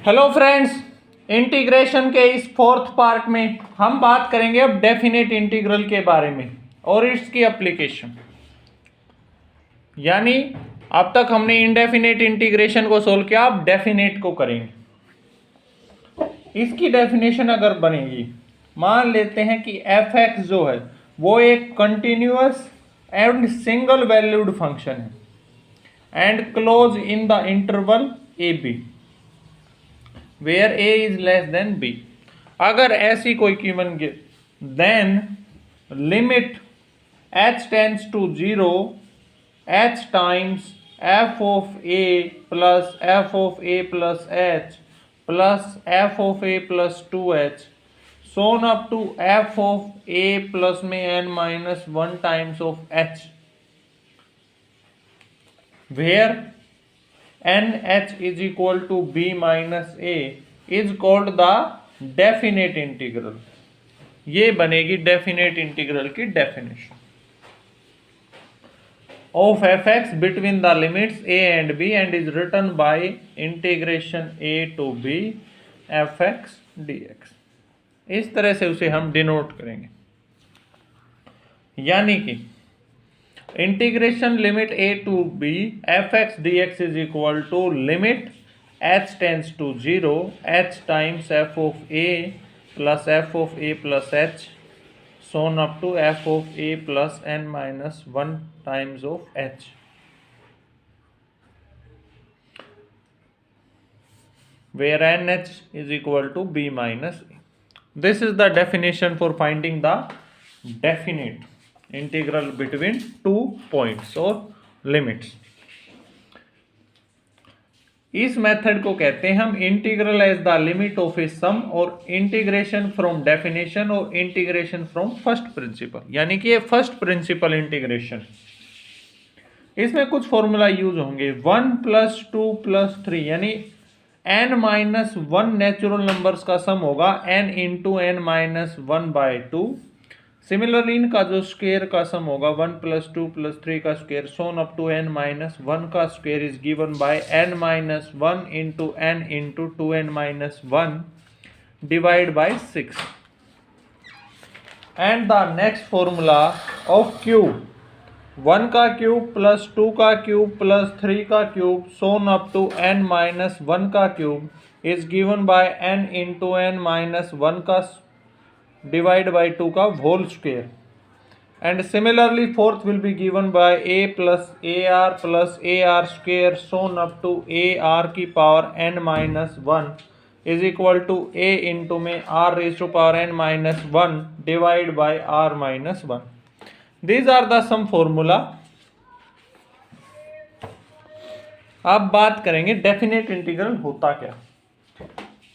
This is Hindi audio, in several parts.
हेलो फ्रेंड्स, इंटीग्रेशन के इस फोर्थ पार्ट में हम बात करेंगे अब डेफिनेट इंटीग्रल के बारे में और इसकी एप्लीकेशन। यानी अब तक हमने इनडेफिनेट इंटीग्रेशन को सोल्व किया, अब डेफिनेट को करेंगे। इसकी डेफिनेशन अगर बनेगी, मान लेते हैं कि एफ एक्स जो है वो एक continuous and single valued function है and close in the interval A B where a is less than b। अगर ऐसी कोई given then limit h tends to 0 h times f of a plus f of a plus h plus f of a plus 2h so on up to f of a plus में n minus 1 times of h where nh is equal to b minus a is called the definite integral। ये बनेगी डेफिनेट इंटीग्रल की definition of F x between the limits a and b and is written by integration a to b F X dx। इस तरह से उसे हम डिनोट करेंगे, यानी कि integration limit a to b F X dx is equal to limit h tends to 0 h times f of a plus f of a plus h so on up to f of a plus n minus 1 times of h where nh is equal to b minus a। This is the definition for finding the definite integral between two points और लिमिट्स। इस मेथड को कहते हैं हम integral as the limit of a sum और इंटीग्रेशन फ्रॉम डेफिनेशन और इंटीग्रेशन फ्रॉम फर्स्ट प्रिंसिपल, यानी कि ये फर्स्ट प्रिंसिपल इंटीग्रेशन। इसमें कुछ फॉर्मूला यूज होंगे 1 प्लस 2 प्लस 3, यानी n माइनस 1 नेचुरल नंबर्स का सम होगा n into n minus 1 by 2। Similarly इनका जो स्क्वायर का सम होगा 1 प्लस 2 प्लस 3 का square so on up to n minus 1 का square is given by n minus 1 into n into 2n minus 1 divide by 6। And the next formula of cube 1 का क्यूब प्लस 2 का क्यूब प्लस 3 का cube so on up to n minus 1 का cube is given by n into n minus 1 का डिवाइड बाई 2 का whole square. And similarly fourth will be given by a plus A R square so on up to A R की power n minus 1 is equal to a into में r raise to power n minus 1 divide by r minus 1। These are the sum formula. अब बात करेंगे डेफिनेट इंटीग्रल होता क्या,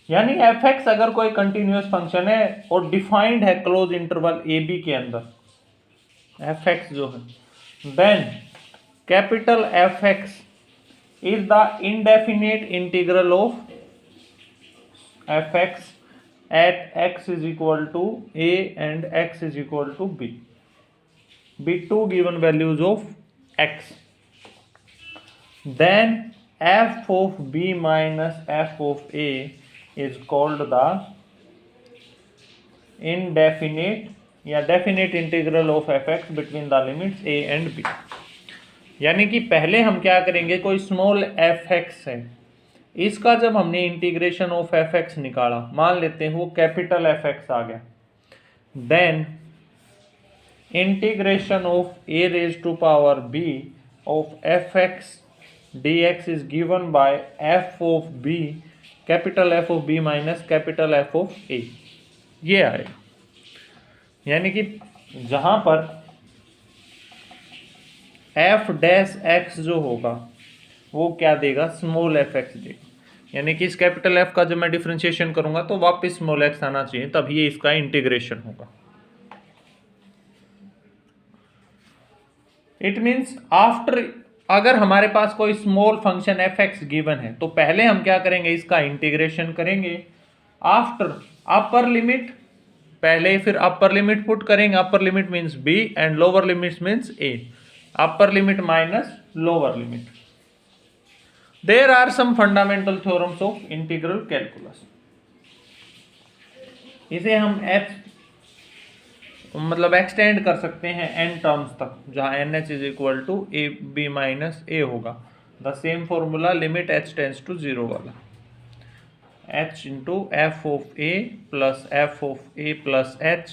यानी एफ एक्स अगर कोई कंटिन्यूअस फंक्शन है और डिफाइंड है क्लोज इंटरवल ए बी के अंदर एफ एक्स जो है, then capital F X is the indefinite integral of F X at X is equal to A and X is equal to B B to given values of X. Then F of B minus F of A is called the indefinite या definite integral of fx between the limits a and b। यानी कि पहले हम क्या करेंगे, कोई स्मॉल fx है, इसका जब हमने इंटीग्रेशन ऑफ fx निकाला, मान लेते हैं वो कैपिटल fx आ गया, then integration of a raise to power b of fx dx is given by f of b capital F of B minus capital F of A, ये आएगा। यानी कि जहां पर एफ डैश एक्स जो होगा वो क्या देगा, स्मॉल एफ एक्स देगा। यानी कि इस कैपिटल एफ का जब मैं डिफरेंशिएशन करूंगा तो वापस स्मॉल एक्स आना चाहिए, तभी ये इसका इंटीग्रेशन होगा। इट मीन्स आफ्टर अगर हमारे पास कोई small function F x given है तो पहले हम क्या करेंगे, इसका इंटीग्रेशन करेंगे। आफ्टर अपर लिमिट, पहले फिर अपर लिमिट पुट करेंगे, upper limit means b and lower limit means a, upper limit minus lower limit. There are some fundamental theorems of integral calculus. इसे हम एच मतलब एक्सटेंड कर सकते हैं n टर्म्स तक, जहां N H is equal to A B minus A होगा। The same formula limit h tends to 0 वाला, h into F of A plus F of A plus H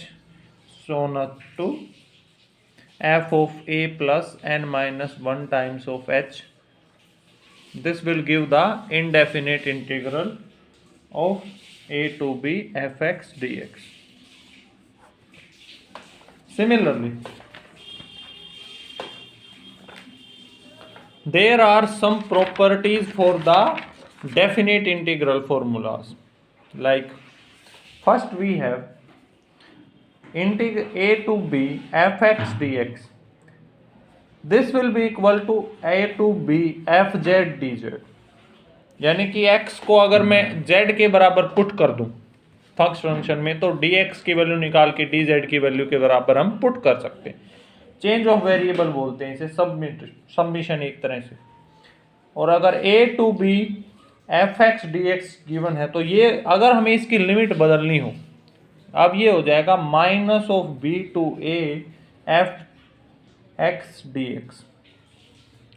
so on to f of a plus n minus 1 times of h. This will give the indefinite integral of a to b fx dx. Similarly, there are some properties for the definite integral formulas. Like, first we have integral a to b fx dx. This will be equal to a to b fz dz. यानी कि x को अगर मैं z के बराबर पुट कर दूं फंक्शन में, तो dx की वैल्यू निकाल के dz की वैल्यू के बराबर हम पुट कर सकते हैं। चेंज ऑफ वेरिएबल बोलते हैं इसे, सबमिशन एक तरह से। और अगर a to b fx dx given है, तो ये अगर हमें इसकी लिमिट बदलनी हो, अब ये हो जाएगा minus of b to a f x dx,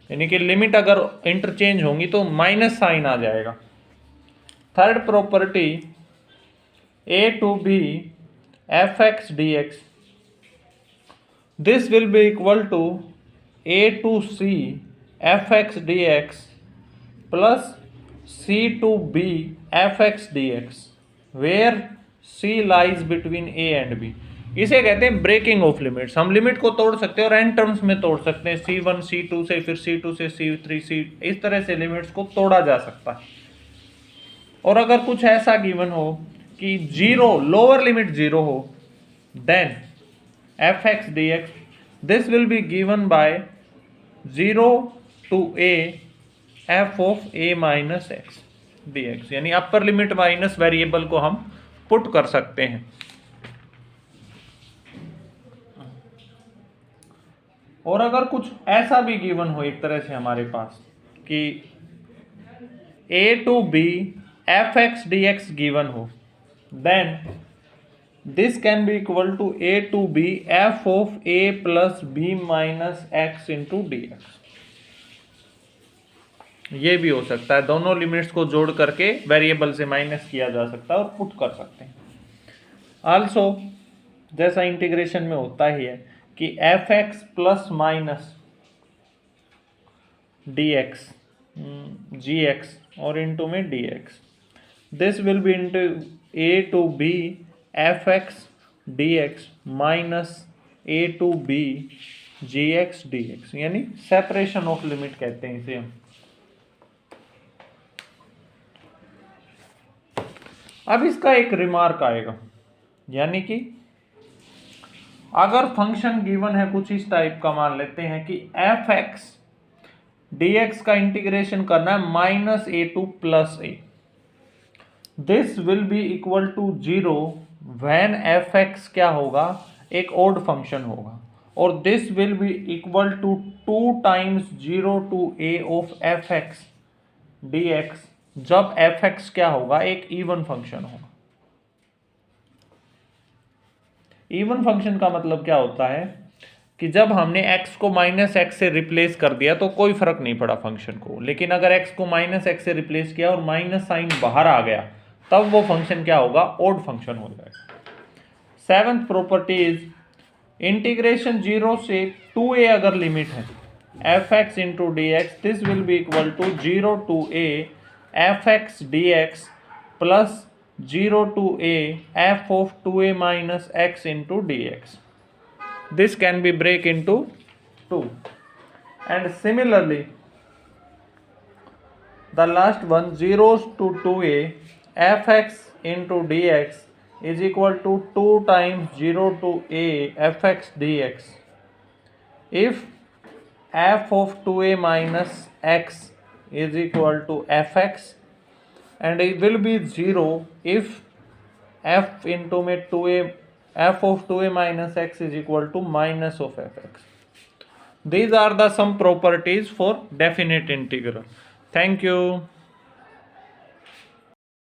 यानी कि लिमिट अगर इंटरचेंज होंगी तो माइनस साइन आ जाएगा। Third property a to b F X D X, this will be equal to a to c F X D X plus c to b F X D X, where c lies between a and b। इसे कहते हैं ब्रेकिंग ऑफ लिमिट्स। हम लिमिट को तोड़ सकते हैं और एन टर्म्स में तोड़ सकते हैं, c1 c2 से, फिर c2 से c3 c, इस तरह से लिमिट्स को तोड़ा जा सकता है। और अगर कुछ ऐसा गिवन हो कि जीरो, लोअर लिमिट जीरो हो, then F X D X this will be given by 0 to a F of a minus X D X, यानी अपर लिमिट माइनस वेरिएबल को हम पुट कर सकते हैं। और अगर कुछ ऐसा भी गिवन हो एक तरह से हमारे पास कि a to b F X D X given हो, then this can be equal to a to b F of a plus b minus X into D X. ये भी हो सकता है, दोनों लिमिट्स को जोड़ करके वेरिएबल से माइनस किया जा सकता है और पुट कर सकते हैं। आल्सो जैसा इंटीग्रेशन में होता ही है कि F X plus minus D X G X और इंटू में D X, this will be into A to B F X D X minus A to B G X D X, यानी सेपरेशन ऑफ लिमिट कहते हैं इसे हम। अब इसका एक रिमार्क आएगा, यानी कि अगर फंक्शन गिवन है कुछ इस टाइप का, मान लेते हैं कि एफ एक्स डी एक्स का इंटीग्रेशन करना है minus A to plus A, this will be equal to 0 when F X क्या होगा, एक ओड फंक्शन होगा, और this will be equal to 2 times 0 to A of F X D X, जब एफ एक्स क्या होगा, एक इवन फंक्शन होगा। इवन फंक्शन का मतलब क्या होता है कि जब हमने x को माइनस एक्स से रिप्लेस कर दिया तो कोई फर्क नहीं पड़ा फंक्शन को, लेकिन अगर x को माइनस एक्स से रिप्लेस किया और माइनस साइन बाहर आ गया, तब वो फंक्शन क्या होगा, ओड फंक्शन हो जाएगा। सेवंथ प्रॉपर्टी इज इंटीग्रेशन 0 से 2a अगर लिमिट है F X into D X, this will be equal to 0 to a F X D X plus 0 to a f of 2a minus x into dx. This can be break into 2. And similarly, the last one 0 to 2a fx into dx is equal to 2 times 0 to a fx dx. If f of 2a minus x is equal to fx, and it will be 0 if f into में 2a f of 2a minus x is equal to minus of fx. These are the some properties for definite integral. Thank you.